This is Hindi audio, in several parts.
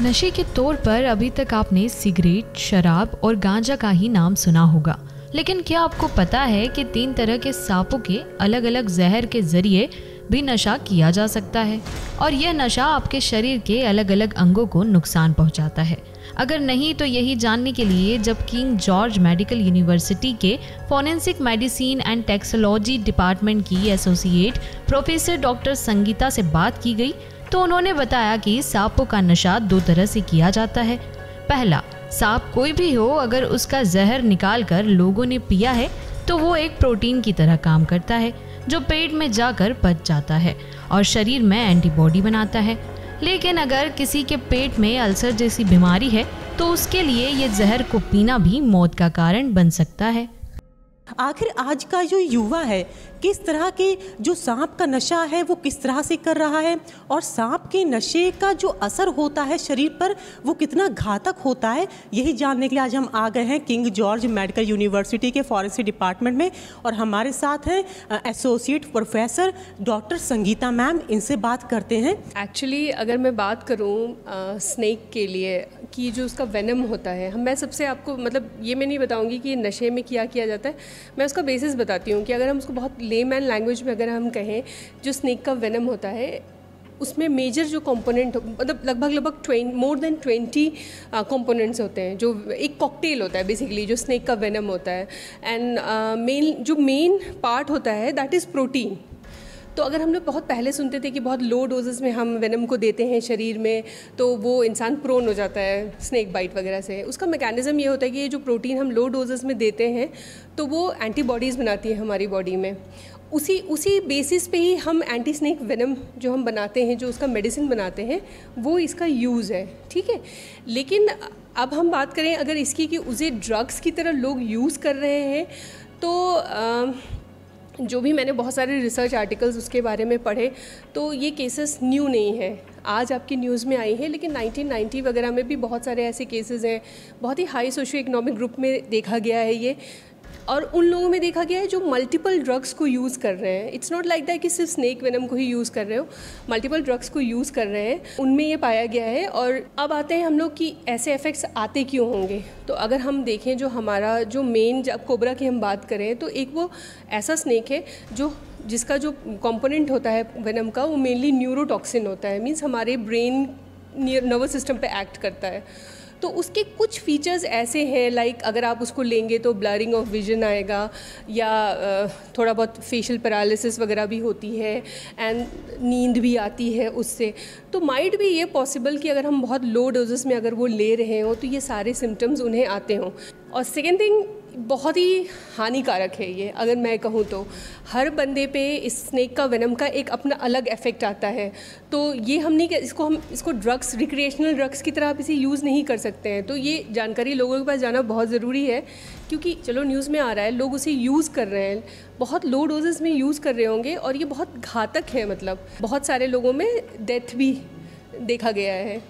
नशे के तौर पर अभी तक आपने सिगरेट, शराब और गांजा का ही नाम सुना होगा, लेकिन क्या आपको पता है कि 3 तरह के सांपों के अलग अलग जहर के जरिए भी नशा किया जा सकता है और यह नशा आपके शरीर के अलग अलग अंगों को नुकसान पहुंचाता है। अगर नहीं तो यही जानने के लिए जब किंग जॉर्ज मेडिकल यूनिवर्सिटी के फॉरेंसिक मेडिसिन एंड टैक्सोलॉजी डिपार्टमेंट की एसोसिएट प्रोफेसर डॉक्टर संगीता से बात की गई तो उन्होंने बताया कि सांपों का नशा 2 तरह से किया जाता है। पहला, सांप कोई भी हो, अगर उसका जहर निकाल कर लोगों ने पिया है तो वो एक प्रोटीन की तरह काम करता है जो पेट में जाकर पच जाता है और शरीर में एंटीबॉडी बनाता है। लेकिन अगर किसी के पेट में अल्सर जैसी बीमारी है तो उसके लिए ये जहर को पीना भी मौत का कारण बन सकता है। आखिर आज का जो युवा है किस तरह के जो सांप का नशा है वो किस तरह से कर रहा है और सांप के नशे का जो असर होता है शरीर पर वो कितना घातक होता है, यही जानने के लिए आज हम आ गए हैं किंग जॉर्ज मेडिकल यूनिवर्सिटी के फॉरेंसिक डिपार्टमेंट में और हमारे साथ हैं associate professor doctor Sangeeta ma'am. इनसे बात करते हैं। एक्चुअली अगर मैं बात करूँ स्नेक के लिए कि जो उसका वेनम होता है, मैं सबसे आपको मतलब ये मैं नहीं बताऊँगी कि नशे में क्या किया जाता है, मैं उसका बेसिस बताती हूँ कि अगर हम उसको बहुत लेमैन लैंग्वेज में अगर हम कहें, जो स्नेक का वेनम होता है उसमें मेजर जो कंपोनेंट मतलब लगभग मोर देन 20 कंपोनेंट्स होते हैं, जो एक कॉकटेल होता है बेसिकली जो स्नेक का वेनम होता है। एंड जो मेन पार्ट होता है दैट इज़ प्रोटीन। तो अगर हम लोग बहुत पहले सुनते थे कि बहुत लो डोजेस में हम वेनम को देते हैं शरीर में तो वो इंसान प्रोन हो जाता है स्नेक बाइट वगैरह से, उसका मैकेनिज़्म ये होता है कि ये जो प्रोटीन हम लो डोजेस में देते हैं तो वो एंटीबॉडीज़ बनाती है हमारी बॉडी में। उसी बेसिस पे ही हम एंटी स्नेक वेनम जो हम बनाते हैं, जो उसका मेडिसिन बनाते हैं, वो इसका यूज़ है, ठीक है। लेकिन अब हम बात करें अगर इसकी कि उसे ड्रग्स की तरह लोग यूज़ कर रहे हैं तो जो भी मैंने बहुत सारे रिसर्च आर्टिकल्स उसके बारे में पढ़े तो ये केसेस न्यू नहीं है, आज आपकी न्यूज़ में आई है, लेकिन 1990 वगैरह में भी बहुत सारे ऐसे केसेस हैं, बहुत ही हाई सोशियो इकोनॉमिक ग्रुप में देखा गया है ये, और उन लोगों में देखा गया है जो मल्टीपल ड्रग्स को यूज़ कर रहे हैं। इट्स नॉट लाइक दैट कि सिर्फ स्नेक वेनम को ही यूज़ कर रहे हो, मल्टीपल ड्रग्स को यूज़ कर रहे हैं, उनमें ये पाया गया है। और अब आते हैं हम लोग कि ऐसे इफ़ेक्ट्स आते क्यों होंगे। तो अगर हम देखें जो हमारा जो मेन, जब कोबरा की हम बात करें तो एक वो ऐसा स्नेक है जिसका जो कंपोनेंट होता है वेनम का वो मेनली न्यूरोटॉक्सिन होता है, मीन्स हमारे ब्रेन नर्वस सिस्टम पे एक्ट करता है। तो उसके कुछ फीचर्स ऐसे हैं लाइक अगर आप उसको लेंगे तो ब्लरिंग ऑफ विजन आएगा या थोड़ा बहुत फेशियल पैरालिसिस वगैरह भी होती है एंड नींद भी आती है उससे। तो माइट भी ये पॉसिबल कि अगर हम बहुत लो डोजेस में अगर वो ले रहे हो तो ये सारे सिम्टम्स उन्हें आते हों। और सेकेंड थिंग, बहुत ही हानिकारक है ये, अगर मैं कहूँ तो हर बंदे पे इस स्नेक का वेनम का एक अपना अलग इफेक्ट आता है। तो ये हम इसको ड्रग्स, रिक्रिएशनल ड्रग्स की तरह आप इसे यूज़ नहीं कर सकते हैं। तो ये जानकारी लोगों के पास जाना बहुत ज़रूरी है, क्योंकि चलो न्यूज़ में आ रहा है, लोग उसे यूज़ कर रहे हैं, बहुत लो डोजेस में यूज़ कर रहे होंगे और ये बहुत घातक है। मतलब बहुत सारे लोगों में डेथ भी देखा गया है।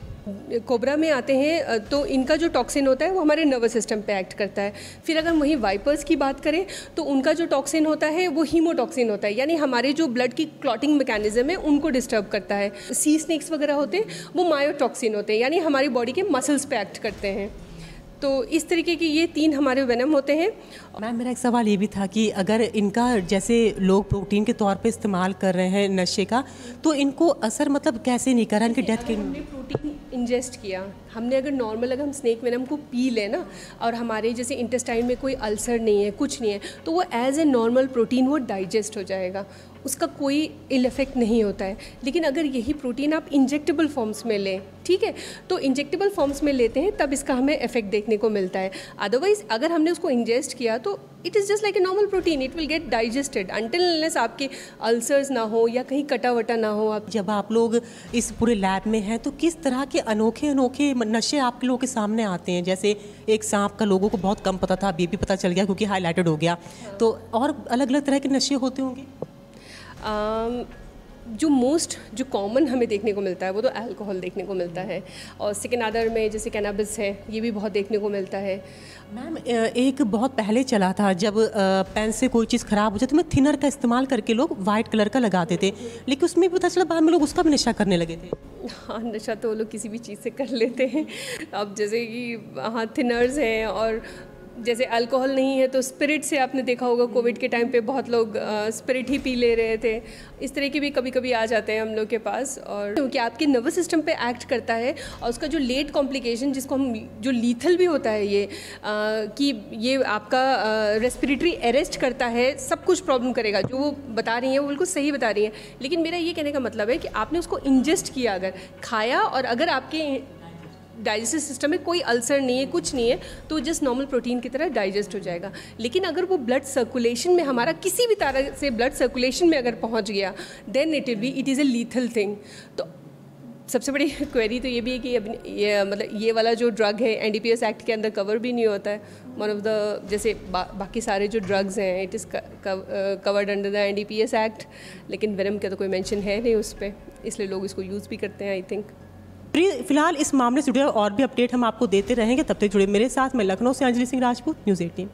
कोबरा में आते हैं तो इनका जो टॉक्सिन होता है वो हमारे नर्वस सिस्टम पे एक्ट करता है। फिर अगर वहीं वाइपर्स की बात करें तो उनका जो टॉक्सिन होता है वो हीमोटॉक्सिन होता है, यानी हमारे जो ब्लड की क्लॉटिंग मैकेनिज्म है उनको डिस्टर्ब करता है। सी स्नेक्स वगैरह होते हैं वो मायोटॉक्सिन होते हैं, यानी हमारी बॉडी के मसल्स पे एक्ट करते हैं। तो इस तरीके की ये 3 हमारे वेनम होते हैं। मैम, मेरा एक सवाल ये भी था कि अगर इनका जैसे लोग प्रोटीन के तौर पे इस्तेमाल कर रहे हैं नशे का, तो इनको असर मतलब कैसे नहीं कर रहा, इनकी डेथ के? हमने प्रोटीन इंजेस्ट किया, हमने अगर नॉर्मल अगर हम स्नेक वेनम को पी लें ना और हमारे जैसे इंटेस्टाइन में कोई अल्सर नहीं है, कुछ नहीं है, तो वो एज ए नॉर्मल प्रोटीन वो डाइजेस्ट हो जाएगा, उसका कोई इल इफेक्ट नहीं होता है। लेकिन अगर यही प्रोटीन आप इंजेक्टेबल फॉर्म्स में लें, ठीक है, तो इंजेक्टेबल फॉर्म्स में लेते हैं तब इसका हमें इफेक्ट देखने को मिलता है। अदरवाइज अगर हमने उसको इंजेस्ट किया तो it is just like a normal protein, it will get digested until unless आपके अल्सर्स ना हो या कहीं कटा वटा ना हो। आप जब आप लोग इस पूरे लैब में हैं तो किस तरह के अनोखे अनोखे नशे आपके लोगों के सामने आते हैं? जैसे एक सांप का लोगों को बहुत कम पता था, अभी भी पता चल गया क्योंकि हाईलाइटेड हो गया। तो और अलग अलग तरह के नशे होते होंगे? जो जो कॉमन हमें देखने को मिलता है वो तो अल्कोहल देखने को मिलता है, और सेकेंड अदर में जैसे कैनाबिस है, ये भी बहुत देखने को मिलता है। मैम एक बहुत पहले चला था जब पेन से कोई चीज़ ख़राब हो जाए तो मैं थिनर का इस्तेमाल करके लोग वाइट कलर का लगाते थे, लेकिन उसमें भी पता चला बाद में लोग उसका भी नशा करने लगे थे। हाँ, नशा तो वो लोग किसी भी चीज़ से कर लेते हैं। अब जैसे कि हाँ थिनर्स हैं, और जैसे अल्कोहल नहीं है तो स्पिरिट से आपने देखा होगा कोविड के टाइम पे बहुत लोग स्पिरिट ही पी ले रहे थे। इस तरह के भी कभी कभी आ जाते हैं हम लोग के पास, और क्योंकि आपके नर्वस सिस्टम पे एक्ट करता है, और उसका जो लेट कॉम्प्लिकेशन जिसको हम जो लीथल भी होता है ये कि ये आपका रेस्पिरेटरी अरेस्ट करता है, सब कुछ प्रॉब्लम करेगा। जो वो बता रही हैं वो बिल्कुल सही बता रही हैं, लेकिन मेरा ये कहने का मतलब है कि आपने उसको इंजेस्ट किया, अगर खाया, और अगर आपके डाइजेस्टिव सिस्टम में कोई अल्सर नहीं है, कुछ नहीं है, तो जस्ट नॉर्मल प्रोटीन की तरह डाइजेस्ट हो जाएगा। लेकिन अगर वो ब्लड सर्कुलेशन में, हमारा किसी भी तरह से ब्लड सर्कुलेशन में अगर पहुंच गया, then it is a lethal thing. तो सबसे बड़ी क्वेरी तो ये भी है कि ये मतलब ये वाला जो ड्रग है NDPS एक्ट के अंदर कवर भी नहीं होता है। वन ऑफ द जैसे बाकी सारे जो ड्रग्स हैं it is covered under the NDPS act, लेकिन वेनम का तो कोई मेंशन है नहीं उस पर, इसलिए लोग इसको यूज़ भी करते हैं आई थिंक। फिलहाल इस मामले से जुड़े और भी अपडेट हम आपको देते रहेंगे, तब तक जुड़े मेरे साथ। मैं लखनऊ से अंजलि सिंह राजपूत, न्यूज़ 18।